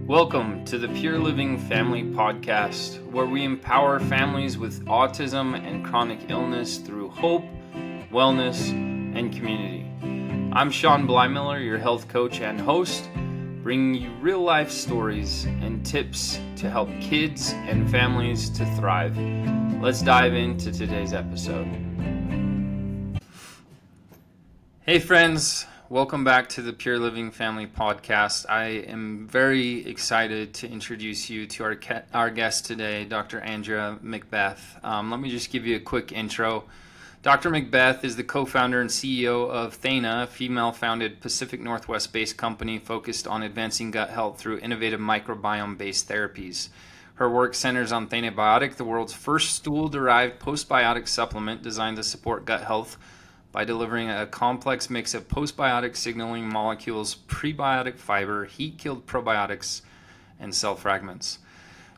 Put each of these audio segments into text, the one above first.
Welcome to the Pure Living Family Podcast, where we empower families with autism and chronic illness through hope, wellness, and community. I'm Sean Blymiller, your health coach and host, bringing you real-life stories and tips to help kids and families to thrive. Let's dive into today's episode. Hey friends, welcome back to the Pure Living Family Podcast. I am very excited to introduce you to our guest today, Dr. Andrea McBeth. Let me just give you a quick intro. Dr. McBeth is the co-founder and CEO of Thaena, a female-founded Pacific Northwest-based company focused on advancing gut health through innovative microbiome-based therapies. Her work centers on Thaenabiotic, the world's first stool-derived postbiotic supplement designed to support gut health by delivering a complex mix of postbiotic signaling molecules, prebiotic fiber, heat-killed probiotics, and cell fragments.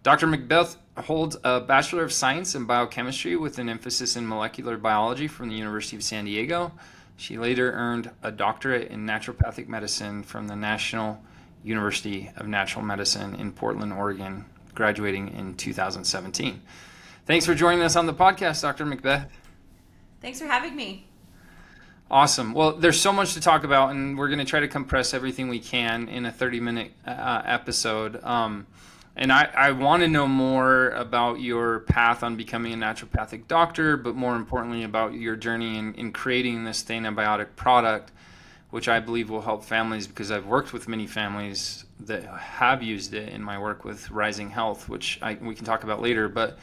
Dr. McBeth holds a Bachelor of Science in Biochemistry with an emphasis in molecular biology from the University of San Diego. She later earned a doctorate in naturopathic medicine from the National University of Natural Medicine in Portland, Oregon, graduating in 2017. Thanks for joining us on the podcast, Dr. McBeth. Thanks for having me. Awesome. Well, there's so much to talk about, and we're going to try to compress everything we can in a 30-minute episode. And I want to know more about your path on becoming a naturopathic doctor, but more importantly about your journey in creating this Thaenabiotic product, which I believe will help families because I've worked with many families that have used it in my work with Rising Health, which we can talk about later. But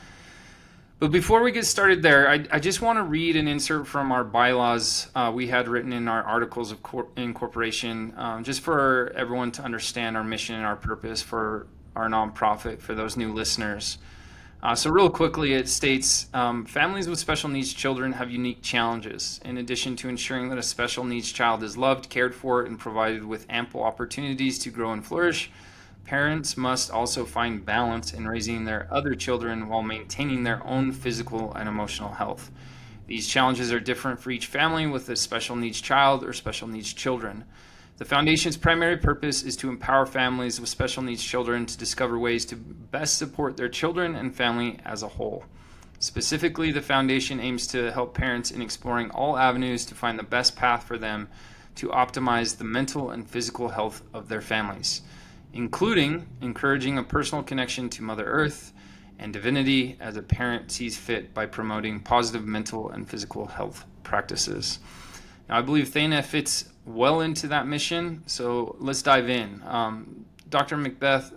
before we get started there, I just want to read an insert from our bylaws we had written in our articles of incorporation, just for everyone to understand our mission and our purpose for our nonprofit, for those new listeners. So real quickly, it states, families with special needs children have unique challenges. In addition to ensuring that a special needs child is loved, cared for, and provided with ample opportunities to grow and flourish, parents must also find balance in raising their other children while maintaining their own physical and emotional health. These challenges are different for each family with a special needs child or special needs children. The Foundation's primary purpose is to empower families with special needs children to discover ways to best support their children and family as a whole. Specifically, the Foundation aims to help parents in exploring all avenues to find the best path for them to optimize the mental and physical health of their families, including encouraging a personal connection to Mother Earth and divinity as a parent sees fit by promoting positive mental and physical health practices. Now, I believe Thaena fits well into that mission, so let's dive in. Dr. McBeth,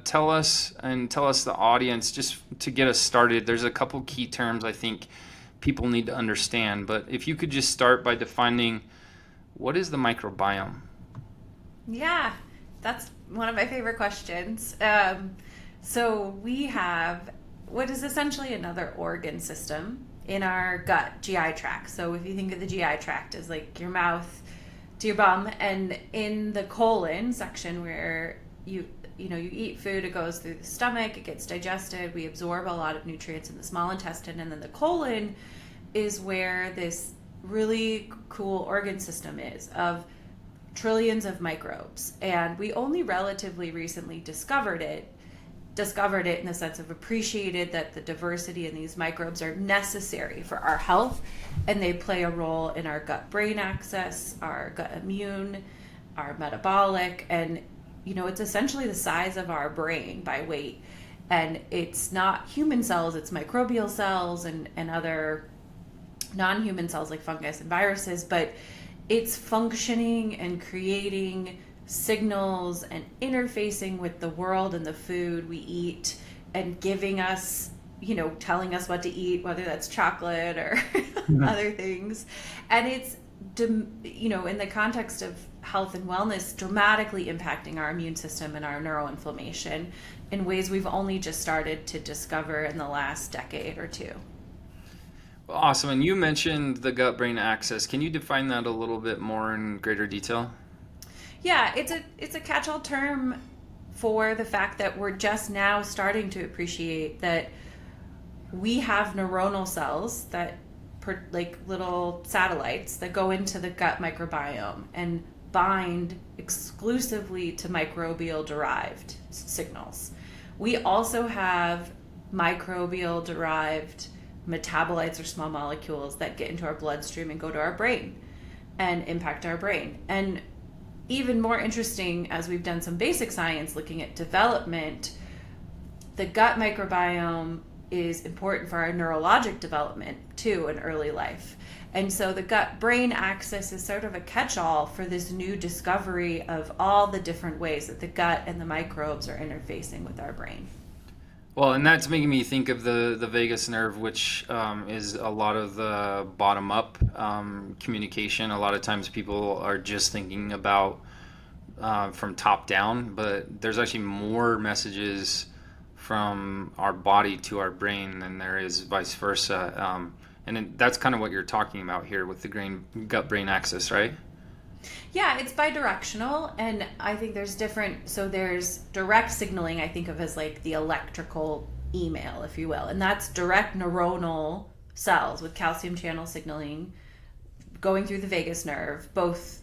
tell us the audience, just to get us started, there's a couple key terms I think people need to understand, but if you could just start by defining what is the microbiome? Yeah, that's one of my favorite questions. So we have what is essentially another organ system in our gut, GI tract. So if you think of the GI tract as like your mouth to your bum, and in the colon section where you eat food, it goes through the stomach, it gets digested, we absorb a lot of nutrients in the small intestine, and then the colon is where this really cool organ system is of trillions of microbes. And we only relatively recently discovered it in the sense of appreciated that the diversity in these microbes are necessary for our health, and they play a role in our gut-brain axis, our gut immune, our metabolic, and it's essentially the size of our brain by weight. And it's not human cells, it's microbial cells and other non-human cells like fungus and viruses, but it's functioning and creating signals and interfacing with the world and the food we eat and giving us, telling us what to eat, whether that's chocolate or other things. And it's, in the context of health and wellness, dramatically impacting our immune system and our neuroinflammation in ways we've only just started to discover in the last decade or two. Awesome. And you mentioned the gut-brain axis. Can you define that a little bit more in greater detail? Yeah, it's a catch-all term for the fact that we're just now starting to appreciate that we have neuronal cells that like little satellites that go into the gut microbiome, and bind exclusively to microbial derived signals. We also have microbial derived metabolites or small molecules that get into our bloodstream and go to our brain and impact our brain. And even more interesting, as we've done some basic science looking at development, the gut microbiome is important for our neurologic development too in early life. And so the gut-brain axis is sort of a catch-all for this new discovery of all the different ways that the gut and the microbes are interfacing with our brain. Well, and that's making me think of the vagus nerve, which is a lot of the bottom-up communication. A lot of times people are just thinking about from top down, but there's actually more messages from our body to our brain than there is vice versa. That's kind of what you're talking about here with the gut-brain axis, right? Yeah, it's bidirectional, and I think there's there's direct signaling, I think of as like the electrical email, if you will, and that's direct neuronal cells with calcium channel signaling going through the vagus nerve, both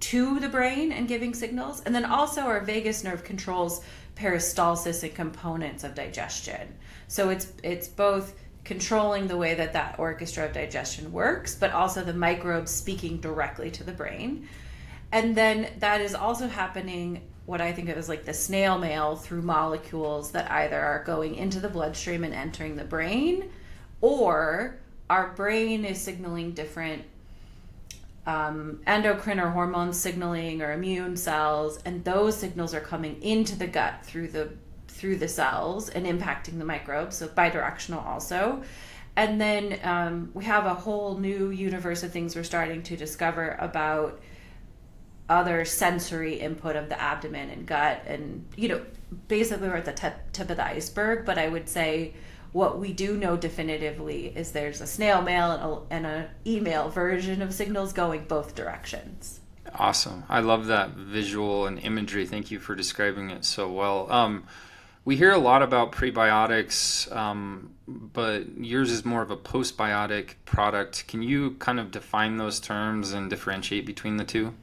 to the brain and giving signals, and then also our vagus nerve controls peristalsis and components of digestion. So it's both controlling the way that orchestra of digestion works, but also the microbes speaking directly to the brain. And then that is also happening, what I think of as like the snail mail, through molecules that either are going into the bloodstream and entering the brain, or our brain is signaling different endocrine or hormone signaling or immune cells, and those signals are coming into the gut through the cells and impacting the microbes, so bidirectional also. And then we have a whole new universe of things we're starting to discover about other sensory input of the abdomen and gut. And, basically we're at the tip of the iceberg, but I would say what we do know definitively is there's a snail mail and an email version of signals going both directions. Awesome. I love that visual and imagery. Thank you for describing it so well. We hear a lot about prebiotics, but yours is more of a postbiotic product. Can you kind of define those terms and differentiate between the two?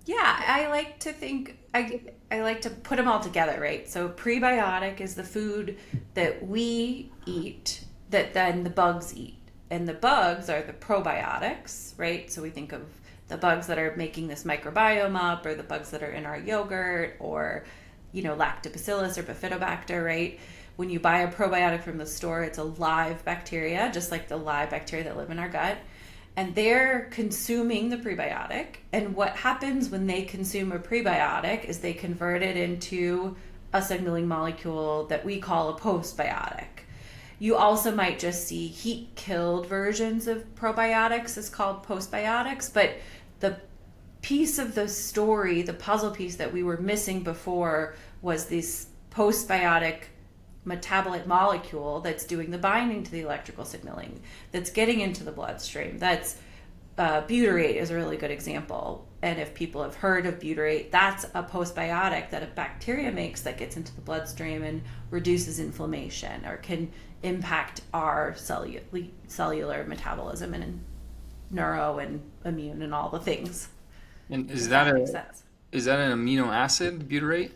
Yeah, I like to think, I like to put them all together, right? So prebiotic is the food that we eat that then the bugs eat. And the bugs are the probiotics, right? So we think of the bugs that are making this microbiome up, or the bugs that are in our yogurt, or lactobacillus or bifidobacter, right? When you buy a probiotic from the store, it's a live bacteria, just like the live bacteria that live in our gut. And they're consuming the prebiotic. And what happens when they consume a prebiotic is they convert it into a signaling molecule that we call a postbiotic. You also might just see heat-killed versions of probiotics is called postbiotics, but the piece of the story, the puzzle piece that we were missing before, was this postbiotic metabolite molecule that's doing the binding to the electrical signaling, that's getting into the bloodstream. That's butyrate is a really good example. And if people have heard of butyrate, that's a postbiotic that a bacteria makes that gets into the bloodstream and reduces inflammation, or can impact our cellular metabolism and neuro and immune and all the things. And is that that makes sense. Is that an amino acid, butyrate?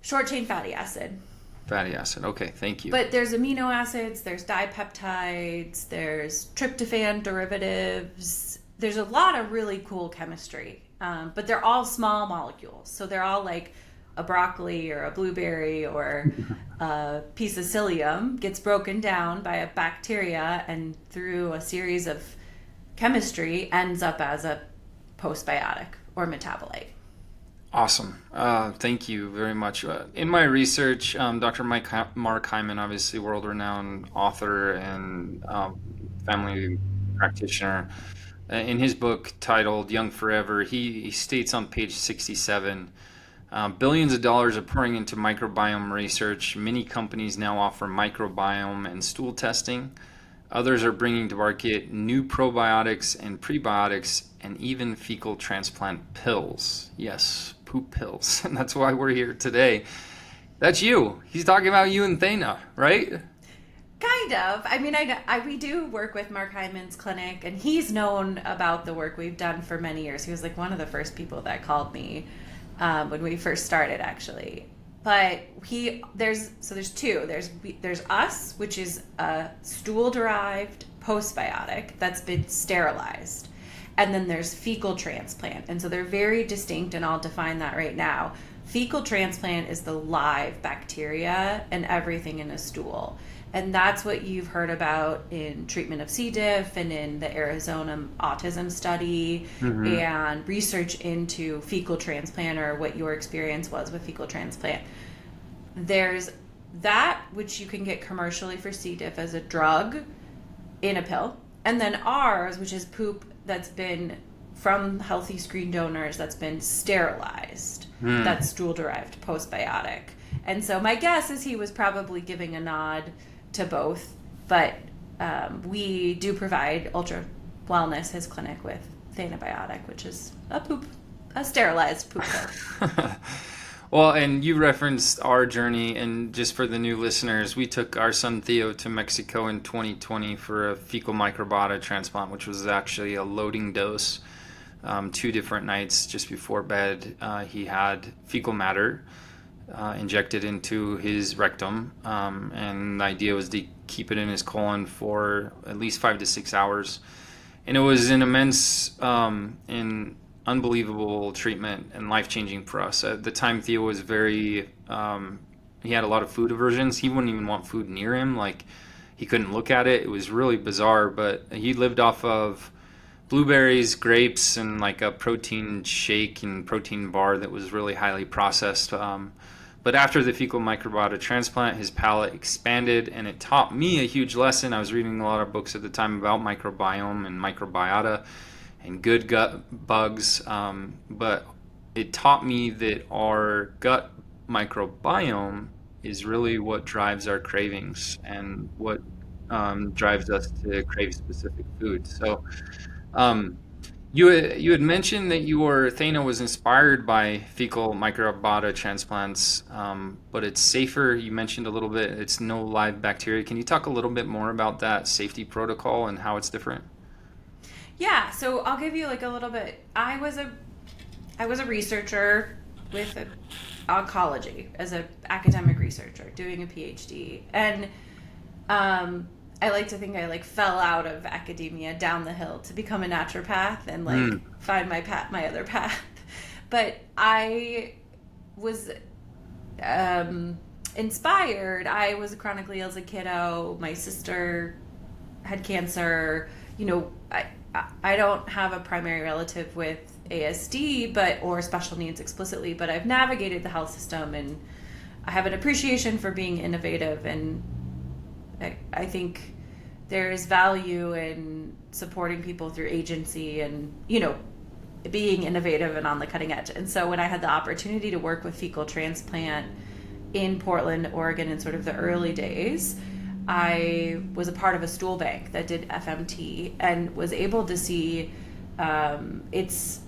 Short chain fatty acid. Fatty acid. Okay, thank you. But there's amino acids, there's dipeptides, there's tryptophan derivatives. There's a lot of really cool chemistry, but they're all small molecules. So they're all like a broccoli or a blueberry or a piece of psyllium gets broken down by a bacteria, and through a series of chemistry ends up as a postbiotic or metabolite. Awesome. Thank you very much. In my research, Dr. Mark Hyman, obviously world-renowned author and family practitioner, in his book titled Young Forever, he states on page 67, billions of dollars are pouring into microbiome research. Many companies now offer microbiome and stool testing. Others are bringing to market new probiotics and prebiotics, and even fecal transplant pills. Yes, poop pills. And that's why we're here today. That's you. He's talking about you and Thaena, right? Kind of. I mean, we do work with Mark Hyman's clinic, and he's known about the work we've done for many years. He was like one of the first people that called me when we first started, actually. But there's two. There's us, which is a stool-derived postbiotic that's been sterilized. And then there's fecal transplant. And so they're very distinct, and I'll define that right now. Fecal transplant is the live bacteria and everything in a stool. And that's what you've heard about in treatment of C. diff and in the Arizona autism study and research into fecal transplant, or what your experience was with fecal transplant. There's that, which you can get commercially for C. diff as a drug in a pill. And then ours, which is poop that's been from healthy screen donors that's been sterilized. That's stool-derived postbiotic. And so my guess is he was probably giving a nod to both, but we do provide Ultra Wellness, his clinic, with Thaenabiotic, which is a sterilized poop pill. Well, and you referenced our journey, and just for the new listeners, we took our son Theo to Mexico in 2020 for a fecal microbiota transplant, which was actually a loading dose. 2 different nights just before bed, he had fecal matter injected into his rectum, and the idea was to keep it in his colon for at least 5 to 6 hours. And it was an immense and unbelievable treatment and life-changing for us. At the time, Theo was very, he had a lot of food aversions. He wouldn't even want food near him. Like, he couldn't look at it. It was really bizarre, but he lived off of blueberries, grapes, and like a protein shake and protein bar that was really highly processed. But after the fecal microbiota transplant, his palate expanded, and it taught me a huge lesson. I was reading a lot of books at the time about microbiome and microbiota and good gut bugs, but it taught me that our gut microbiome is really what drives our cravings and what drives us to crave specific foods. So you had mentioned that your Thaena was inspired by fecal microbiota transplants, but it's safer. You mentioned a little bit, it's no live bacteria. Can you talk a little bit more about that safety protocol and how it's different? Yeah, so I'll give you like a little bit. I was a researcher with oncology as an academic researcher doing a PhD, and I like to think I like fell out of academia down the hill to become a naturopath and like find my other path. But I was inspired. I was chronically ill as a kiddo. My sister had cancer. You know, I don't have a primary relative with ASD, or special needs explicitly, but I've navigated the health system, and I have an appreciation for being innovative, and I think there is value in supporting people through agency and, you know, being innovative and on the cutting edge. And so when I had the opportunity to work with fecal transplant in Portland, Oregon in sort of the early days, I was a part of a stool bank that did FMT and was able to see its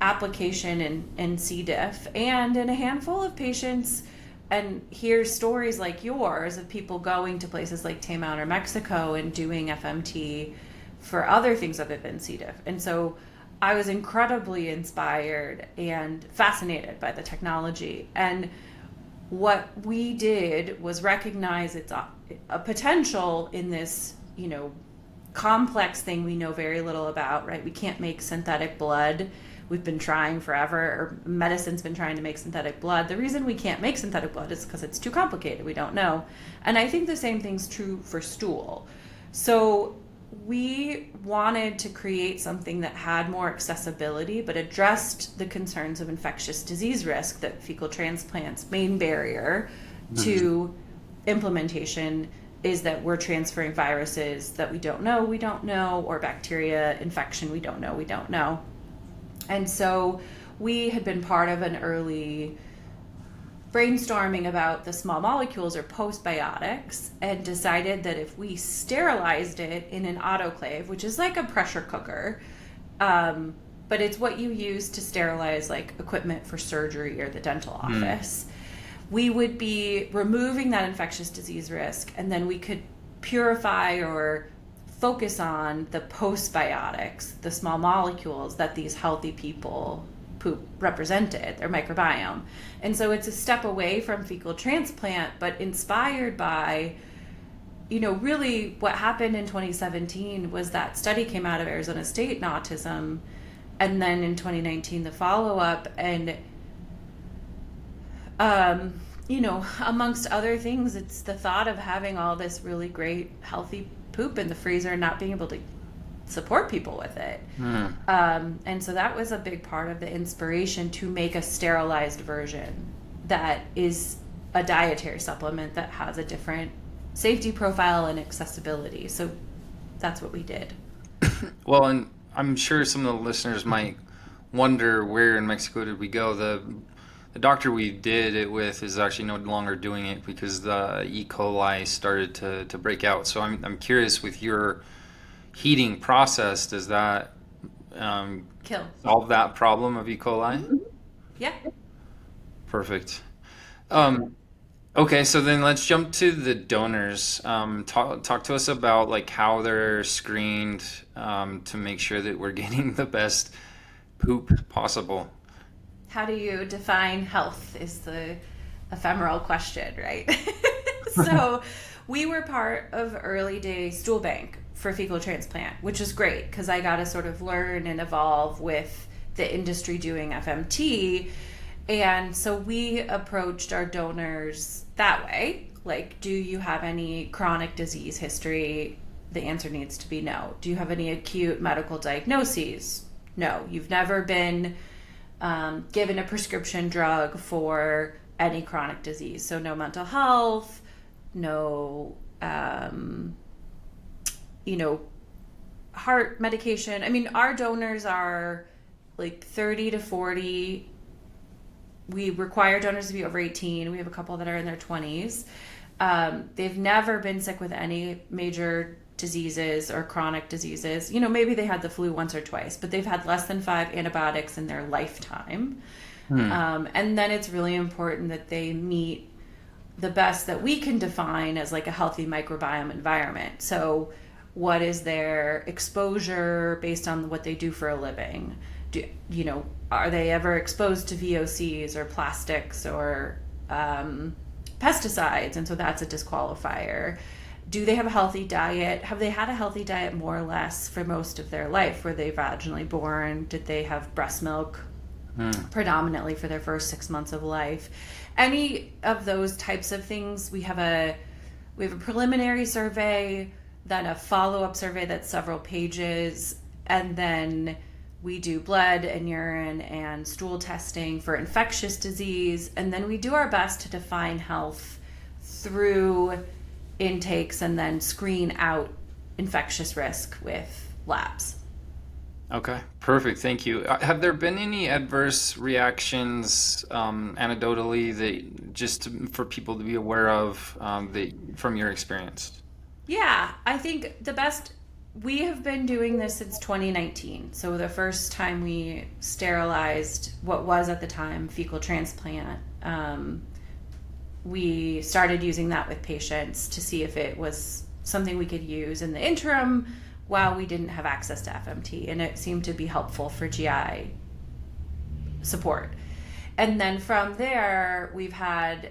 application in C. diff and in a handful of patients, and hear stories like yours of people going to places like Thaena or Mexico and doing FMT for other things other than C. diff. And so I was incredibly inspired and fascinated by the technology. And what we did was recognize its a potential in this, you know, complex thing we know very little about, right? We can't make synthetic blood. We've been trying forever, or medicine's been trying to make synthetic blood. The reason we can't make synthetic blood is because it's too complicated. We don't know. And I think the same thing's true for stool. So we wanted to create something that had more accessibility, but addressed the concerns of infectious disease risk that fecal transplants' main barrier to implementation is that we're transferring viruses that we don't know, or bacteria infection we don't know. And so we had been part of an early brainstorming about the small molecules, or postbiotics, and decided that if we sterilized it in an autoclave, which is like a pressure cooker, but it's what you use to sterilize like equipment for surgery or the dental office, we would be removing that infectious disease risk, and then we could purify or focus on the postbiotics, the small molecules that these healthy people poop represented, their microbiome. And so it's a step away from fecal transplant, but inspired by, really what happened in 2017 was that study came out of Arizona State in autism, and then in 2019 the follow-up, and amongst other things, it's the thought of having all this really great healthy poop in the freezer and not being able to support people with it. And so that was a big part of the inspiration to make a sterilized version that is a dietary supplement that has a different safety profile and accessibility. So that's what we did. Well, and I'm sure some of the listeners might wonder, where in Mexico did we go? The doctor we did it with is actually no longer doing it because the E. coli started to break out. So I'm curious, with your heating process, does that Kill. solve that problem of E. coli? Yeah. Perfect. Okay, so then let's jump to the donors. Talk to us about like how they're screened to make sure that we're getting the best poop possible. How do you define health is the ephemeral question, right? So we were part of early day stool bank for fecal transplant, which is great because I got to sort of learn and evolve with the industry doing FMT. And so we approached our donors that way. Like, do you have any chronic disease history? The answer needs to be no. Do you have any acute medical diagnoses? No. You've never been given a prescription drug for any chronic disease. So no mental health, no, heart medication. I mean, our donors are like 30 to 40. We require donors to be over 18. We have a couple that are in their 20s. They've never been sick with any major diseases or chronic diseases. Maybe they had the flu once or twice, but they've had less than 5 antibiotics in their lifetime. And then it's really important that they meet the best that we can define as like a healthy microbiome environment. So what is their exposure based on what they do for a living? Are they ever exposed to VOCs or plastics or pesticides? And so that's a disqualifier. Do they have a healthy diet? Have they had a healthy diet more or less for most of their life? Were they vaginally born? Did they have breast milk predominantly for their first 6 months of life? Any of those types of things. We have a preliminary survey, then a follow-up survey that's several pages, and then we do blood and urine and stool testing for infectious disease, and then we do our best to define health through intakes and then screen out infectious risk with labs. Okay, perfect. Thank you. Have there been any adverse reactions, anecdotally, that just for people to be aware of, from your experience? Yeah, I think we have been doing this since 2019. So the first time we sterilized what was at the time fecal transplant, we started using that with patients to see if it was something we could use in the interim while we didn't have access to FMT, and it seemed to be helpful for GI support. And then from there, we've had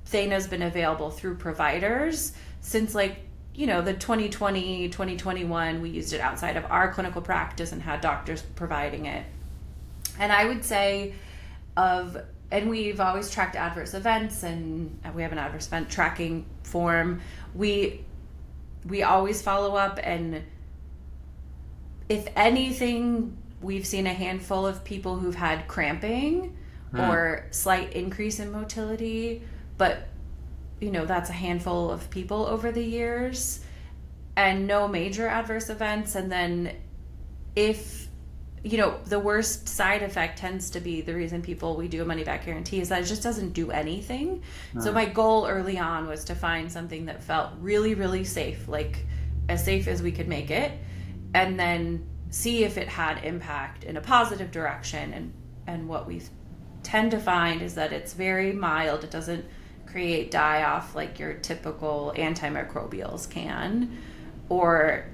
Thaena's been available through providers since the 2020, 2021, we used it outside of our clinical practice and had doctors providing it. And I would say and we've always tracked adverse events, and we have an adverse event tracking form. We always follow up, and if anything, we've seen a handful of people who've had cramping or slight increase in motility, but that's a handful of people over the years, and no major adverse events. And then if the worst side effect tends to be the reason we do a money back guarantee is that it just doesn't do anything. So my goal early on was to find something that felt really, really safe, like as safe as we could make it, and then see if it had impact in a positive direction. And what we tend to find is that it's very mild. It doesn't create die off like your typical antimicrobials can, or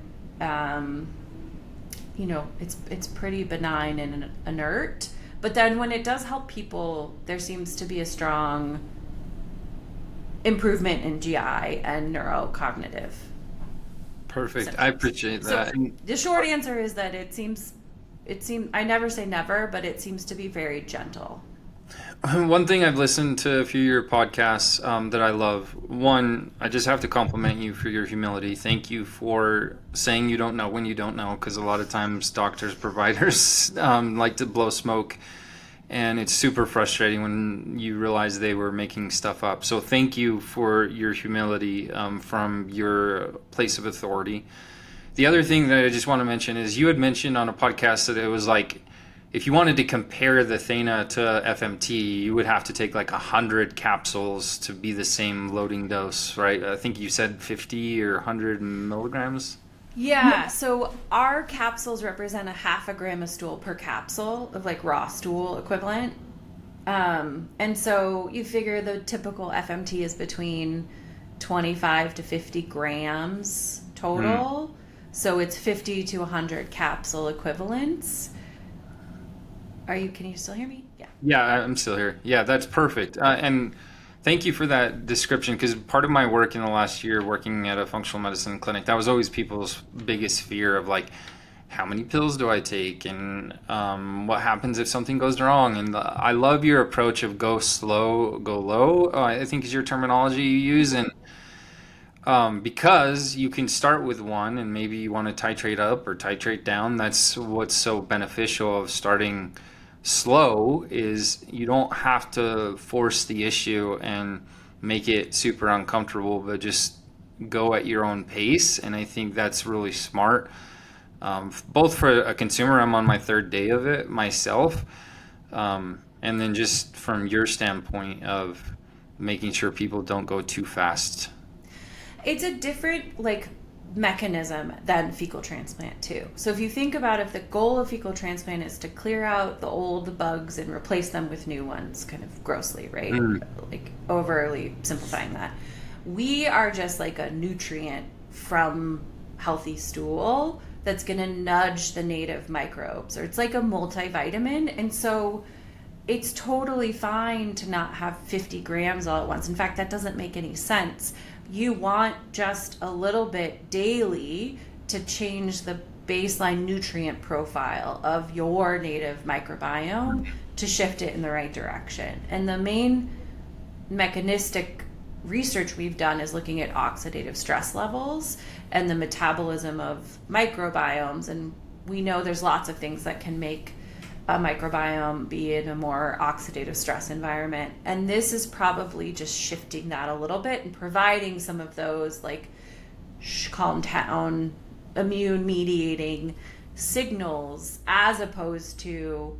it's pretty benign and inert. But then when it does help people, there seems to be a strong improvement in GI and neurocognitive. Perfect. symptoms. I appreciate that. So the short answer is that it seems, I never say never, but it seems to be very gentle. One thing I've listened to a few of your podcasts that I love. One, I just have to compliment you for your humility. Thank you for saying you don't know when you don't know, because a lot of times doctors, providers like to blow smoke, and it's super frustrating when you realize they were making stuff up. So thank you for your humility from your place of authority. The other thing that I just want to mention is you had mentioned on a podcast that it was like, if you wanted to compare the Thaena to FMT, you would have to take like 100 capsules to be the same loading dose, right? I think you said 50 or 100 milligrams. Yeah, so our capsules represent 0.5 gram of stool per capsule of like raw stool equivalent. And so you figure the typical FMT is between 25 to 50 grams total. So it's 50 to 100 capsule equivalents. Can you still hear me? Yeah. Yeah, I'm still here. Yeah, that's perfect. And thank you for that description, because part of my work in the last year working at a functional medicine clinic, that was always people's biggest fear of like, how many pills do I take? And what happens if something goes wrong? And I love your approach of go slow, go low, I think is your terminology you use. And because you can start with one and maybe you want to titrate up or titrate down. That's what's so beneficial of starting slow, is you don't have to force the issue and make it super uncomfortable, but just go at your own pace. And I think that's really smart. Both for a consumer, I'm on my 3rd day of it myself. And then just from your standpoint of making sure people don't go too fast. It's a different mechanism than fecal transplant too. So if you think about, if the goal of fecal transplant is to clear out the old bugs and replace them with new ones, kind of grossly, right? Like overly simplifying that. We are just like a nutrient from healthy stool that's going to nudge the native microbes, or it's like a multivitamin. And so it's totally fine to not have 50 grams all at once. In fact, that doesn't make any sense. You want just a little bit daily to change the baseline nutrient profile of your native microbiome to shift it in the right direction. And the main mechanistic research we've done is looking at oxidative stress levels and the metabolism of microbiomes. And we know there's lots of things that can make a microbiome be in a more oxidative stress environment. And this is probably just shifting that a little bit and providing some of those like calm down, immune mediating signals, as opposed to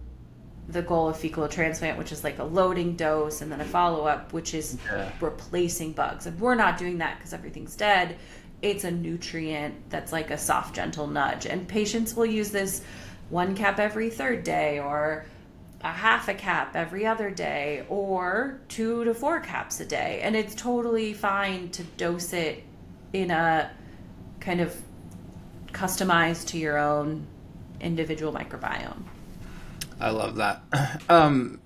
the goal of fecal transplant, which is like a loading dose and then a follow-up, which is replacing bugs. And we're not doing that because everything's dead. It's a nutrient that's like a soft, gentle nudge. And patients will use this 1 cap every 3rd day, or a 0.5 cap every other day, or 2 to 4 caps a day. And it's totally fine to dose it in a kind of customized to your own individual microbiome. I love that.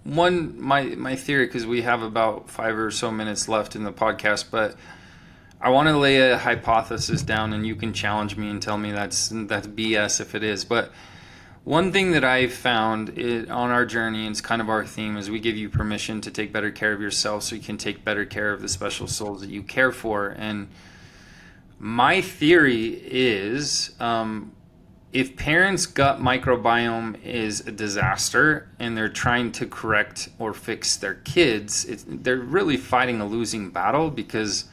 My theory, because we have about 5 or so minutes left in the podcast, but I want to lay a hypothesis down, and you can challenge me and tell me that's BS if it is. But one thing that I've found on our journey, and it's kind of our theme, is we give you permission to take better care of yourself so you can take better care of the special souls that you care for. And my theory is, if parents' gut microbiome is a disaster and they're trying to correct or fix their kids, they're really fighting a losing battle, because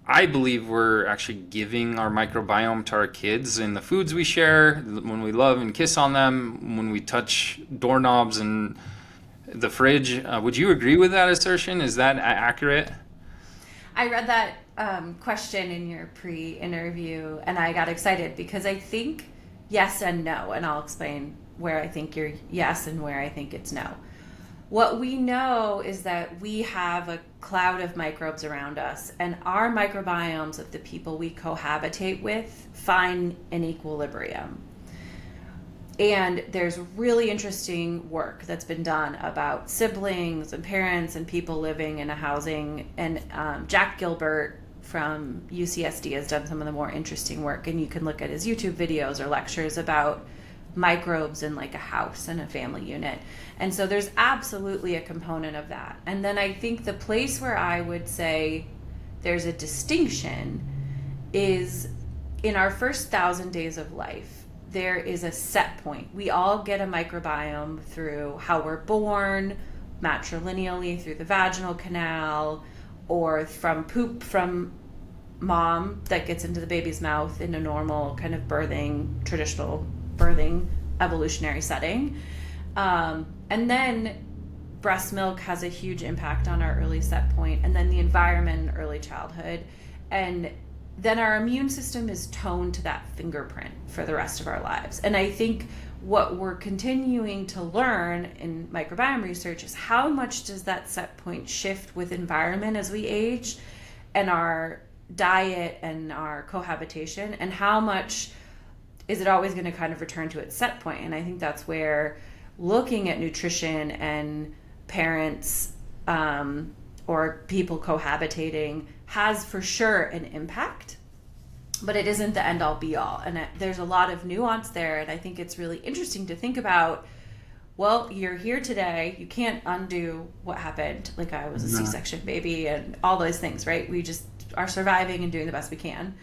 I believe we're actually giving our microbiome to our kids in the foods we share, when we love and kiss on them, when we touch doorknobs and the fridge. Would you agree with that assertion? Is that accurate? I read that question in your pre-interview and I got excited, because I think yes and no, and I'll explain where I think you're yes and where I think it's no. What we know is that we have a cloud of microbes around us, and our microbiomes of the people we cohabitate with find an equilibrium. And there's really interesting work that's been done about siblings and parents and people living in a housing. And Jack Gilbert from UCSD has done some of the more interesting work. And you can look at his YouTube videos or lectures about microbes in like a house and a family unit. And so there's absolutely a component of that. And then I think the place where I would say there's a distinction is in our first 1,000 days of life. There is a set point. We all get a microbiome through how we're born, matrilineally through the vaginal canal, or from poop from mom that gets into the baby's mouth in a normal kind of traditional birthing evolutionary setting. And then breast milk has a huge impact on our early set point, and then the environment in early childhood. And then our immune system is toned to that fingerprint for the rest of our lives. And I think what we're continuing to learn in microbiome research is how much does that set point shift with environment as we age, and our diet and our cohabitation, and how much is it always going to kind of return to its set point. And I think that's where looking at nutrition and parents or people cohabitating has for sure an impact, but it isn't the end all be all. And there's a lot of nuance there. And I think it's really interesting to think about, well, you're here today. You can't undo what happened. Like I was a C-section baby and all those things, right? We just are surviving and doing the best we can.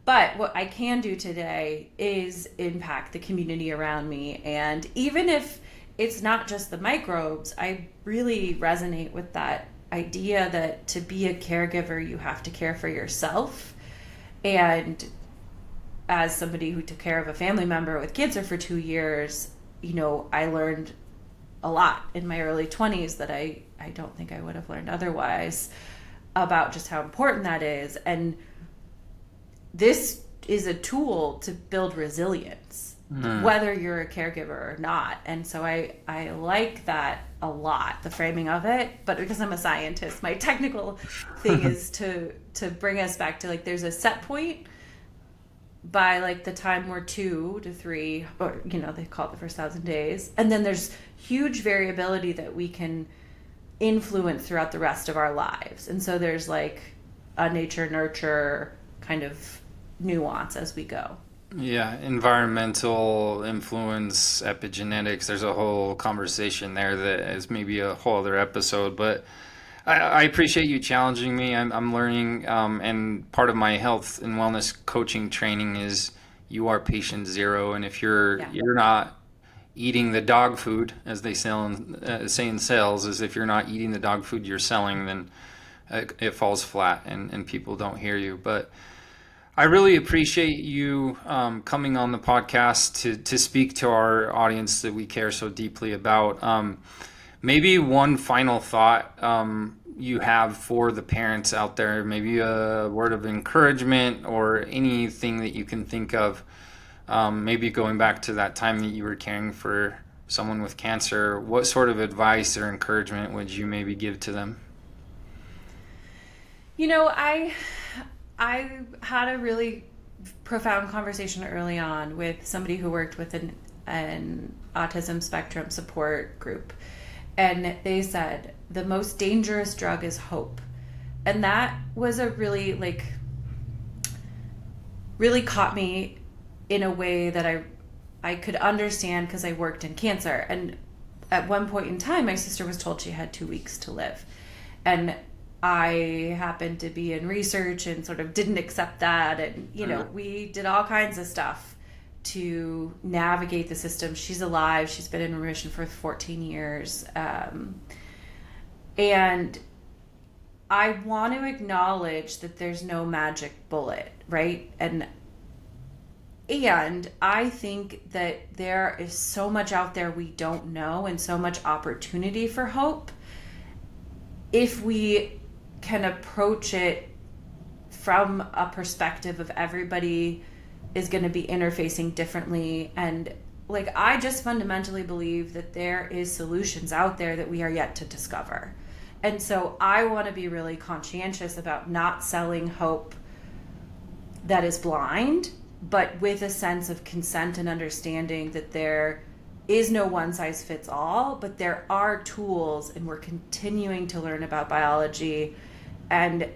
But what I can do today is impact the community around me. And even if it's not just the microbes, I really resonate with that idea that to be a caregiver, you have to care for yourself. And as somebody who took care of a family member with cancer for 2 years, I learned a lot in my early 20s that I don't think I would have learned otherwise about just how important that is. And this is a tool to build resilience, whether you're a caregiver or not. And so I like that a lot, the framing of it. But because I'm a scientist, my technical thing is to bring us back to like there's a set point by like the time we're 2 to 3, or they call it the first 1,000 days, and then there's huge variability that we can influence throughout the rest of our lives. And so there's like a nature nurture kind of nuance as we go. Yeah, environmental influence, epigenetics, there's a whole conversation there that is maybe a whole other episode, but I appreciate you challenging me. I'm learning, and part of my health and wellness coaching training is you are patient zero, and if you're not eating the dog food, as they say in sales, is if you're not eating the dog food you're selling, then it falls flat and people don't hear you. But I really appreciate you coming on the podcast to speak to our audience that we care so deeply about. Maybe one final thought you have for the parents out there, maybe a word of encouragement or anything that you can think of, maybe going back to that time that you were caring for someone with cancer. What sort of advice or encouragement would you maybe give to them? I had a really profound conversation early on with somebody who worked with an autism spectrum support group. And they said, the most dangerous drug is hope. And that was a really caught me in a way that I could understand because I worked in cancer. And at one point in time, my sister was told she had 2 weeks to live. And I happened to be in research and sort of didn't accept that. And, we did all kinds of stuff to navigate the system. She's alive. She's been in remission for 14 years. And I want to acknowledge that there's no magic bullet, right? And I think that there is so much out there we don't know and so much opportunity for hope if we can approach it from a perspective of everybody is going to be interfacing differently, and like, I just fundamentally believe that there is solutions out there that we are yet to discover. And so I want to be really conscientious about not selling hope that is blind, but with a sense of consent and understanding that there is no one size fits all, but there are tools, and we're continuing to learn about biology, and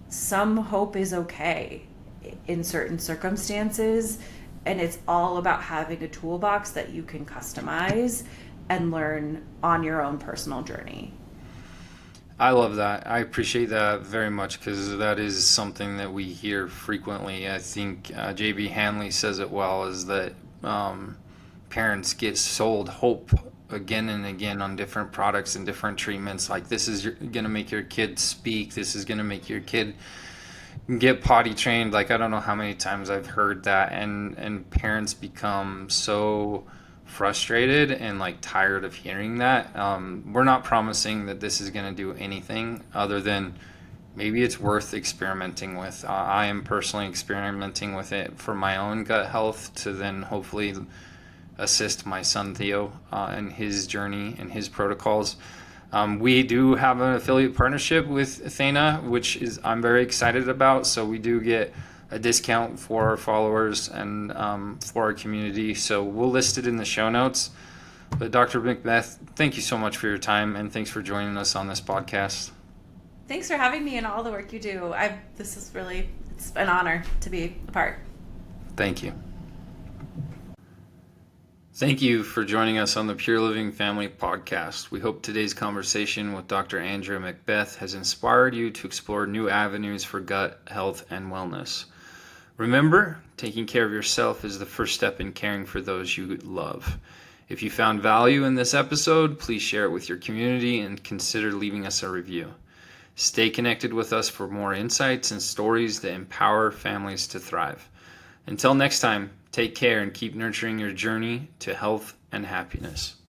some hope is okay in certain circumstances. And it's all about having a toolbox that you can customize and learn on your own personal journey. I love that. I appreciate that very much because that is something that we hear frequently. I think J.B. Hanley says it well, is that parents get sold hope again and again on different products and different treatments. Like, this is going to make your kid speak. This is going to make your kid get potty trained. Like, I don't know how many times I've heard that, and parents become so frustrated and like tired of hearing that. We're not promising that this is going to do anything other than maybe it's worth experimenting with. I am personally experimenting with it for my own gut health to then hopefully assist my son Theo in his journey and his protocols. We do have an affiliate partnership with Thaena, which is I'm very excited about. So we do get a discount for our followers and for our community. So we'll list it in the show notes. But Dr. McBeth, thank you so much for your time, and thanks for joining us on this podcast. Thanks for having me and all the work you do. It's an honor to be a part. Thank you. Thank you for joining us on the Pure Living Family Podcast. We hope today's conversation with Dr. Andrea McBeth has inspired you to explore new avenues for gut health and wellness. Remember, taking care of yourself is the first step in caring for those you love. If you found value in this episode, please share it with your community and consider leaving us a review. Stay connected with us for more insights and stories that empower families to thrive. Until next time, take care and keep nurturing your journey to health and happiness.